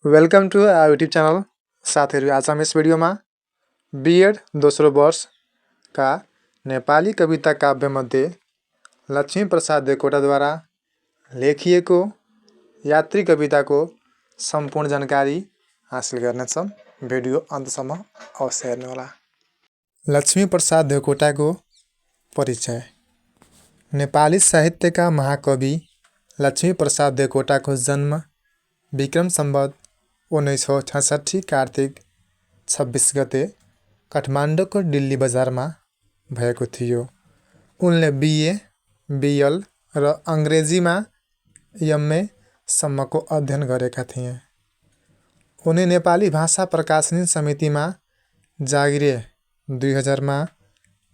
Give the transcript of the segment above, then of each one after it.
Welcome to our YouTube channel. साथीहरू, आज हम यस भिडियोमा बिएड दोस्रो वर्षका नेपाली कविता काव्यमध्ये लक्ष्मीप्रसाद देवकोटाद्वारा लेखिएको यात्री कविताको सम्पूर्ण जानकारी हासिल गर्नेछौँ। भिडियो अन्तसम्म अवश्य हेर्नुहोला। लक्ष्मीप्रसाद देवकोटाको परिचय। नेपाली साहित्यका महाकवि लक्ष्मीप्रसाद देवकोटाको जन्म विक्रम सम्वत 1966 कार्तिक 26 गते काठमाडौँको दिल्ली बजारमा भएको थियो। उनले बिए, बिएल र अङ्ग्रेजीमा एमए सम्मको अध्ययन गरेका थिए। उनी नेपाली भाषा प्रकाशनी समितिमा जागिरे 2000 मा,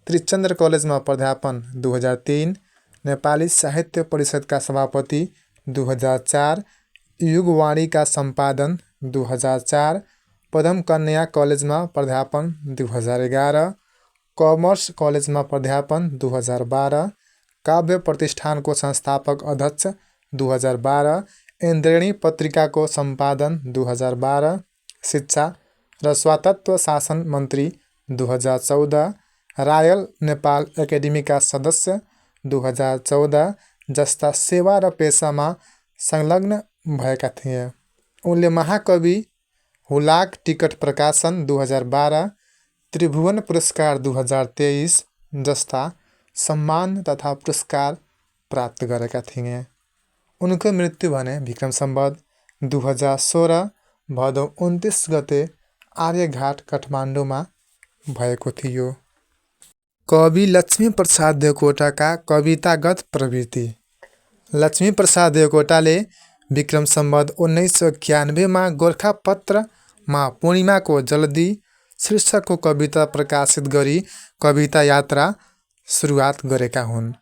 त्रिचन्द्र कलेजमा प्राध्यापन 2003, नेपाली साहित्य परिषदका सभापति 2004, युगवाणीका सम्पादन 2004, पदम कन्या कलेजमा प्राध्यापन 2011, कमर्स कलेजमा प्राध्यापन 2012, काव्य प्रतिष्ठानको संस्थापक अध्यक्ष 2012, इन्द्रेणी पत्रिकाको सम्पादन 2012, शिक्षा र स्वायत्त शासन मन्त्री 2014, रायल नेपाल एकाडेमीका सदस्य 2014 जस्ता सेवा र पेसामा संलग्न भएका थिए। उनले महाकवि हुलाक टिकट प्रकाशन 2012, त्रिभुवन पुरस्कार 2023 जस्ता सम्मान तथा पुरस्कार प्राप्त गरेका थिए। उनको मृत्यु भने विक्रम सम्वत 2016 भदौ 29 गते आर्यघाट काठमाडौँमा भएको थियो। कवि लक्ष्मीप्रसाद देवकोटाका कवितागत प्रवृत्ति। लक्ष्मीप्रसाद देवकोटाले विक्रम सम्वत 1991 मा गोरखापत्रमा पूर्णिमाको जल्दी शीर्षकको कविता प्रकाशित गरी कविता यात्रा सुरुवात गरेका हुन्।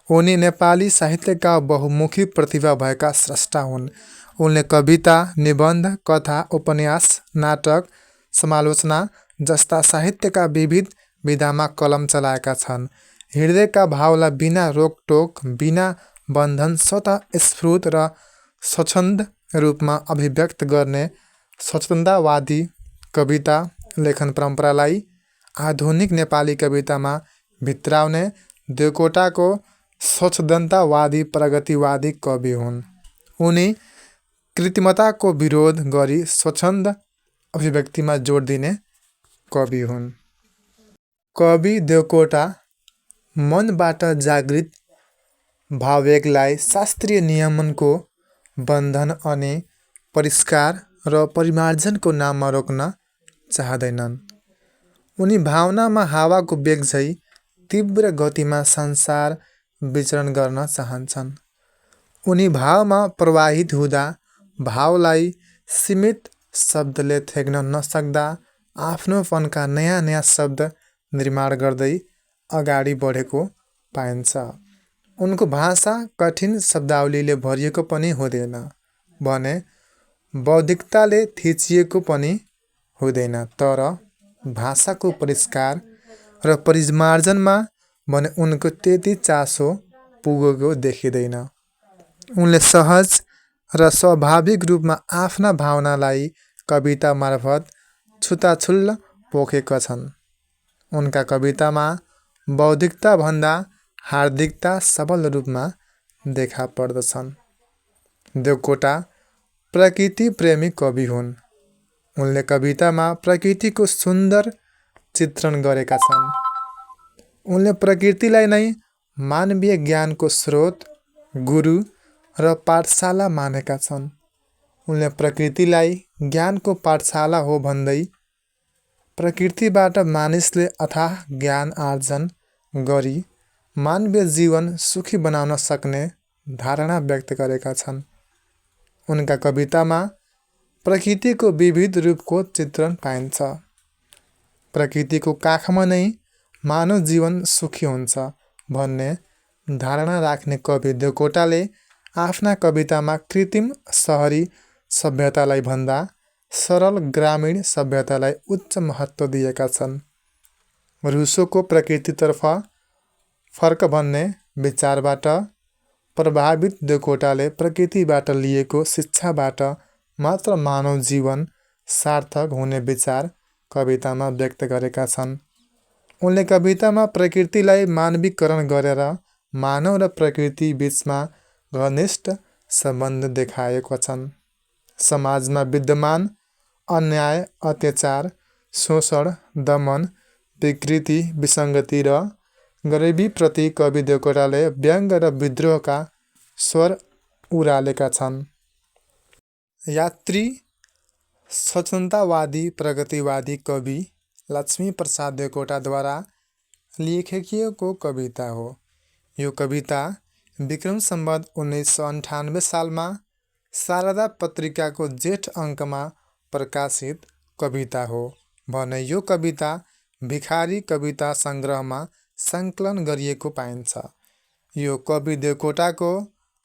उनी नेपाली साहित्यका बहुमुखी प्रतिभा भएका स्रष्टा हुन्। उनले कविता, निबन्ध, कथा, उपन्यास, नाटक, समालोचना जस्ता साहित्यका विविध विधामा कलम चलाएका छन्। हृदयका भावलाई बिना रोकटोक, बिना बन्धन, स्वतः स्फूर्त र स्वच्छन्द रूपमा अभिव्यक्त गर्ने स्वच्छन्दवादी कविता लेखन परम्परालाई आधुनिक नेपाली कवितामा भित्राउने देवकोटाको स्वच्छन्दतावादी प्रगतिवादी कवि हुन्। उनी कृत्रिमताको विरोध गरी स्वच्छन्द अभिव्यक्तिमा जोड दिने कवि हुन्। कवि देवकोटा मनबाट जागृत भाववेगलाई शास्त्रीय नियमनको बन्धन अनि परिष्कार र परिमार्जनको नाममा रोक्न चाहँदैनन्। उनी भावनामा हावाको वेग झै तीव्र गतिमा संसार विचरण गर्न चाहन्छन्। उनी भावमा प्रवाहित हुँदा भावलाई सीमित शब्दले थेग्न नसक्दा आफ्नोपनका नयाँ नयाँ शब्द निर्माण गर्दै अगाडि बढेको पाइन्छ। उनको भाषा कठिन शब्दावलीले भरिएको पनि हुँदैन भने बौद्धिकताले थिचिएको पनि हुँदैन, तर भाषाको परिष्कार र परिमार्जनमा भने उनको त्यति चासो पुगेको देखिँदैन। उनले सहज र स्वाभाविक रूपमा आफ्ना भावनालाई कविता मार्फत छुताछुल्ल पोखेका छन्। उनका कवितामा बौद्धिकता भन्दा हार्दिकता सबल रूपमा देखा पर्दछन्। देवकोटा प्रकृति प्रेमी कवि हुन्। उनले कवितामा प्रकृतिको सुन्दर चित्रण गरेका छन्। उनले प्रकृतिलाई नै मानवीय ज्ञानको स्रोत, गुरु र पाठशाला मानेका छन्। उनले प्रकृतिलाई ज्ञानको पाठशाला हो भन्दै प्रकृतिबाट मानिसले अथाह ज्ञान आर्जन गरी मानवीय जीवन सुखी बनाउन सक्ने धारणा व्यक्त गरेका छन्। उनका कवितामा प्रकृतिको विविध रूपको चित्रण पाइन्छ। प्रकृतिको काखमा नै मानव जीवन सुखी हुन्छ भन्ने धारणा राख्ने कवि देवकोटाले आफ्ना कवितामा कृत्रिम सहरी सभ्यतालाई भन्दा सरल ग्रामीण सभ्यतालाई उच्च महत्त्व दिएका छन्। रुसोको प्रकृतितर्फ फर्क भन्ने विचारबाट प्रभावित देवकोटाले प्रकृतिबाट लिएको शिक्षाबाट मात्र मानव जीवन सार्थक हुने विचार कवितामा व्यक्त गरेका छन्। उनले कवितामा प्रकृतिलाई मानवीकरण गरेर मानव र प्रकृति बीचमा घनिष्ठ सम्बन्ध देखाएका छन्। समाजमा विद्यमान अन्याय, अत्याचार, शोषण, दमन, विकृति, विसङ्गति र गरिबीप्रति कवि देवकोटाले व्यङ्ग र विद्रोहका स्वर उरालेका छन्। यात्री स्वतन्त्रवादी प्रगतिवादी कवि लक्ष्मीप्रसाद देवकोटाद्वारा लेखिएको कविता हो। यो कविता विक्रम सम्वत 1998 सालमा शारदा पत्रिकाको जेठ अङ्कमा प्रकाशित कविता हो भने यो कविता भिखारी कविता सङ्ग्रहमा सङ्कलन गरिएको पाइन्छ। यो कवि देवकोटाको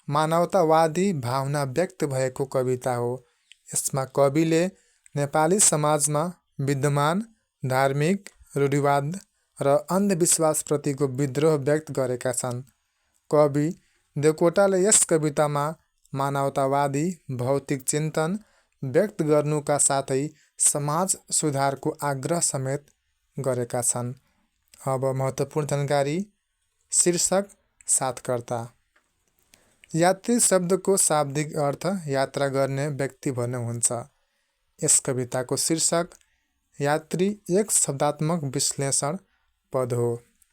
मानवतावादी भावना व्यक्त भएको कविता हो। यसमा कविले नेपाली समाजमा विद्यमान धार्मिक रूढिवाद र अन्धविश्वासप्रतिको विद्रोह व्यक्त गरेका छन्। कवि देवकोटाले यस कवितामा मानवतावादी भौतिक चिन्तन व्यक्त गर्नुका साथै समाज सुधारको आग्रह समेत गरेका छन्। अब महत्त्वपूर्ण जानकारी। शीर्षक साथकर्ता। यात्री शब्दको शाब्दिक अर्थ यात्रा गर्ने व्यक्ति भन्ने हुन्छ। यस कविताको शीर्षक यात्री एक शब्दात्मक विश्लेषण पद हो।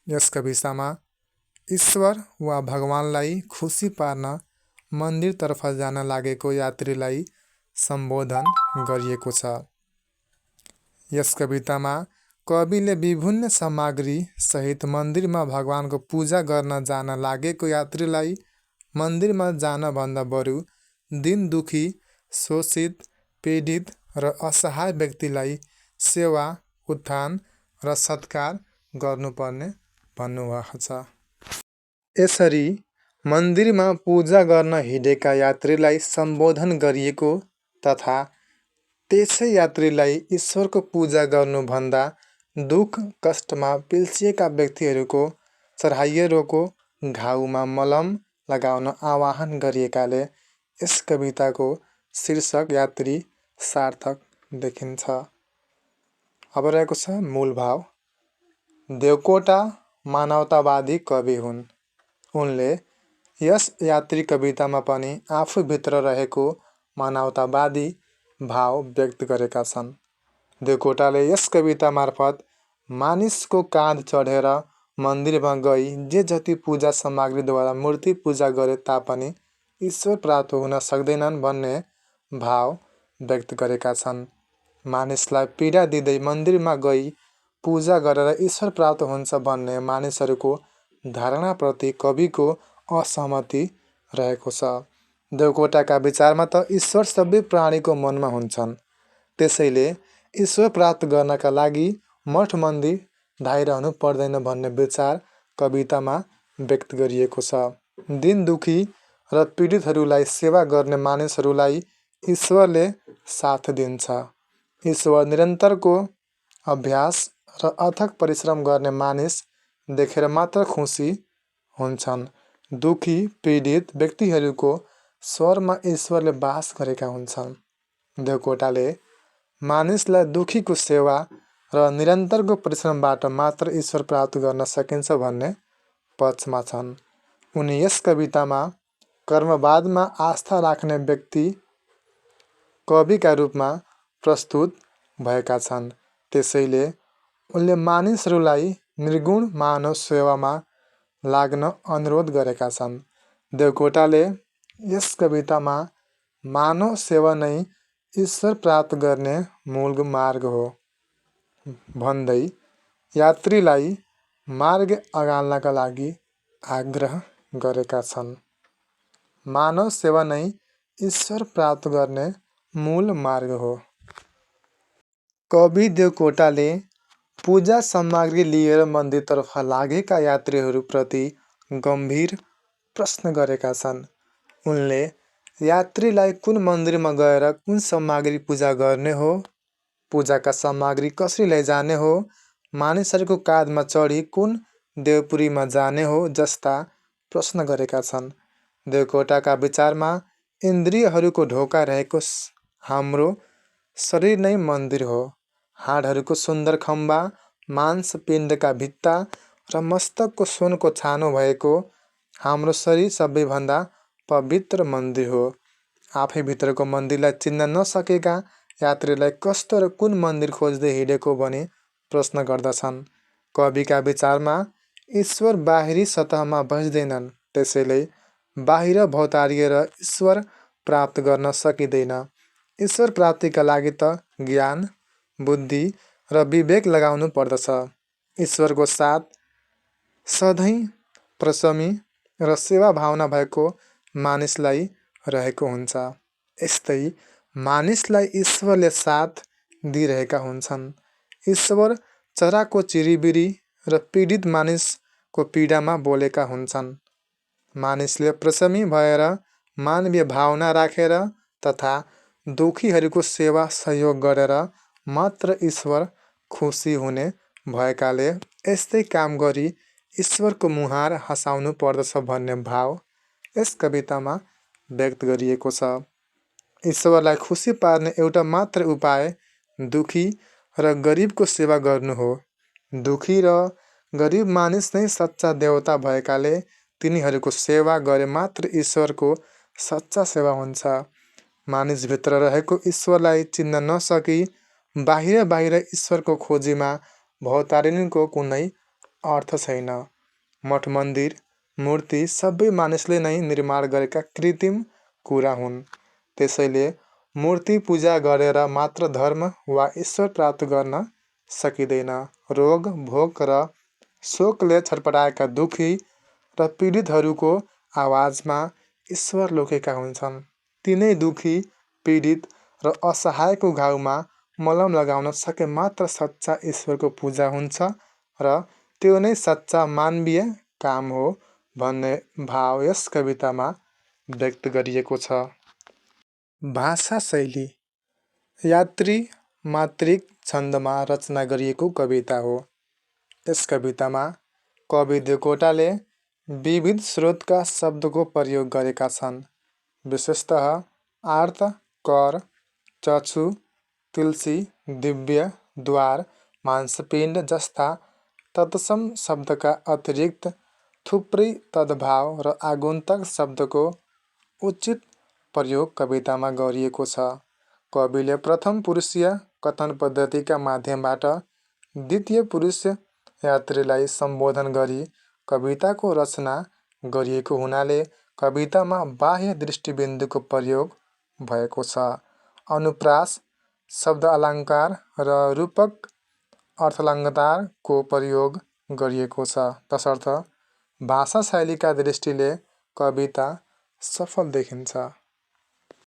यस कवितामा ईश्वर वा भगवानलाई खुसी पार्न मन्दिरतर्फ जान लागेको यात्रीलाई सम्बोधन गरिएको छ। यस कवितामा कविले विभिन्न सामग्री सहित मन्दिरमा भगवानको पूजा गर्न जान लागेको यात्रीलाई मन्दिरमा जानभन्दा बरु दिन दुखी, शोषित, पीडित र असहाय व्यक्तिलाई सेवा, उत्थान र सत्कार गर्नुपर्ने भन्नुभएको छ। यसरी मन्दिरमा पूजा गर्न हिँडेका यात्रीलाई सम्बोधन गरिएको तथा त्यसै यात्रीलाई ईश्वरको पूजा गर्नुभन्दा दुख कष्टमा पिल्सिएका व्यक्तिहरूको चढाइरोको घाउमा मलम लगाउन आह्वान गरिएकाले यस कविताको शीर्षक यात्री सार्थक देखिन्छ। अब रहेको छ मूल भाव। देवकोटा मानवतावादी कवि हुन्। उनले यस यात्री कवितामा पनि आफूभित्र रहेको मानवतावादी भाव व्यक्त गरेका छन्। देवकोटाले यस कविता मार्फत मानिसको काँध चढेर मन्दिरमा गई जे जति पूजा सामग्रीद्वारा मूर्ति पूजा गरे तापनि ईश्वर प्राप्त हुन सक्दैनन् भन्ने भाव व्यक्त गरेका छन्। मानिसलाई पीडा दिँदै मन्दिरमा गई पूजा गरेर ईश्वर प्राप्त हुन्छ भन्ने मानिसहरूको धारणाप्रति कविको असहमति रहेको छ। देवकोटाका विचारमा त ईश्वर सबै प्राणीको मनमा हुन्छन्। त्यसैले ईश्वर प्राप्त गर्नका लागि मठ मन्दिर धाइरहनु पर्दैन भन्ने विचार कवितामा व्यक्त गरिएको छ। दिन दुखी र पीडितहरूलाई सेवा गर्ने मानिसहरूलाई ईश्वरले साथ दिन्छ। ईश्वर निरन्तरको अभ्यास र अथक परिश्रम गर्ने मानिस देखेर मात्र खुसी हुन्छन्। दुखी पीडित व्यक्तिहरूको स्वरमा ईश्वरले बास गरेका हुन्छन्। देवकोटाले मानिसलाई दुखीको सेवा र निरन्तरको परिश्रमबाट मात्र ईश्वर प्राप्त गर्न सकिन्छ भन्ने पक्षमा छन्। उनी यस कवितामा कर्मवादमा आस्था राख्ने व्यक्ति कविका रूपमा प्रस्तुत भएका छन्। त्यसैले उनले मानिसहरूलाई निर्गुण मानव सेवामा लाग्न अनुरोध गरेका छन्। देवकोटाले यस कवितामा मानव सेवा नै ईश्वर प्राप्त गर्ने मूल मार्ग हो भन्दै यात्रीलाई मार्ग अगाल्नका लागि आग्रह गरेका छन्। मानव सेवा नै ईश्वर प्राप्त गर्ने मूल मार्ग हो। कवि देवकोटाले पूजा सामग्री लिएर मन्दिरतर्फ लागेका यात्रीहरूप्रति गम्भीर प्रश्न गरेका छन्। उनले यात्रीलाई कुन मन्दिरमा गएर कुन सामग्री पूजा गर्ने हो, पूजाका सामग्री कसरी लैजाने हो, मानिसहरूको काँधमा चढी कुन देवपुरीमा जाने हो जस्ता प्रश्न गरेका छन्। देवकोटाका विचारमा इन्द्रियहरूको ढोका रहेको हाम्रो शरीर नै मन्दिर हो। हाडहरूको सुन्दर खम्बा, मांसपिण्डका भित्ता र मस्तकको सुनको छानो भएको हाम्रो शरीर सबैभन्दा पवित्र मन्दिर हो। आफैभित्रको मन्दिरलाई चिन्न नसकेका यात्रीलाई कस्तो र कुन मन्दिर खोज्दै हिँडेको भनी प्रश्न गर्दछन्। कविका विचारमा ईश्वर बाहिरी सतहमा बस्दैनन्, त्यसैले बाहिर भौतारिएर ईश्वर प्राप्त गर्न सकिँदैन। ईश्वर प्राप्तिका लागि त ज्ञान, बुद्धि र विवेक लगाउनु पर्दछ। ईश्वरको साथ सधैँ प्रशमी र सेवा भावना भएको मानिसलाई रहेको हुन्छ। यस्तै मानिसलाई ईश्वरले साथ दिइरहेका हुन्छन्। ईश्वर चराको चिरिबिरी र पीडित मानिसको पीडामा बोलेका हुन्छन्। मानिसले प्रशमी भएर मानवीय भावना राखेर तथा दुखीहरूको सेवा सहयोग गरेर मात्र ईश्वर खुसी हुने भएकाले यस्तै काम गरी ईश्वरको मुहार हँसाउनु पर्दछ भन्ने भाव यस कवितामा व्यक्त गरिएको छ। ईश्वरलाई खुसी पार्ने एउटा मात्र उपाय दुखी र गरिबको सेवा गर्नु हो। दुखी र गरिब मानिस नै सच्चा देवता भएकाले तिनीहरूको सेवा गरे मात्र ईश्वरको सच्चा सेवा हुन्छ। मानिसभित्र रहेको ईश्वरलाई चिन्न नसकी बाहिर बाहिर ईश्वरको खोजीमा भौतारिनुको कुनै अर्थ छैन। मठ मन्दिर, मूर्ति सबै मानिसले नै निर्माण गरेका कृत्रिम कुरा हुन्। त्यसैले मूर्ति पूजा गरेर मात्र धर्म वा ईश्वर प्राप्त गर्न सकिँदैन। रोग, भोक र शोकले छटपटाएका दुखी र पीडितहरूको आवाजमा ईश्वर लुकेका हुन्छन्। तिनै दुखी, पीडित र असहायको घाउमा मलम लगाउन सके मात्र सच्चा ईश्वरको पूजा हुन्छ र त्यो नै सच्चा मानवीय काम हो भन्ने भाव यस कवितामा व्यक्त गरिएको छ। भाषा शैली यात्री मात्रिक छन्दमा रचना गरिएको कविता हो। यस कवितामा कवि देवकोटाले विविध स्रोतका शब्दको प्रयोग गरेका छन्। विशेषतः आर्त, कर, चक्षु, तुलसी, दिव्य, द्वार, मांसपिण्ड जस्ता तत्सम शब्दका अतिरिक्त थुप्रै तद्भाव र आगन्तुक शब्दको उचित प्रयोग कवितामा गरिएको छ। कविले प्रथम पुरुषीय कथन पद्धतिका माध्यमबाट द्वितीय पुरुष यात्रीलाई सम्बोधन गरी कविताको रचना गरिएको हुनाले कवितामा बाह्य दृष्टिबिन्दुको प्रयोग भएको छ। अनुप्रास, शब्द अलङ्कार र रूपक अर्थालङ्कारको प्रयोग गरिएको छ। तसर्थ भाषा शैलीका दृष्टिले कविता सफल देखिन्छ।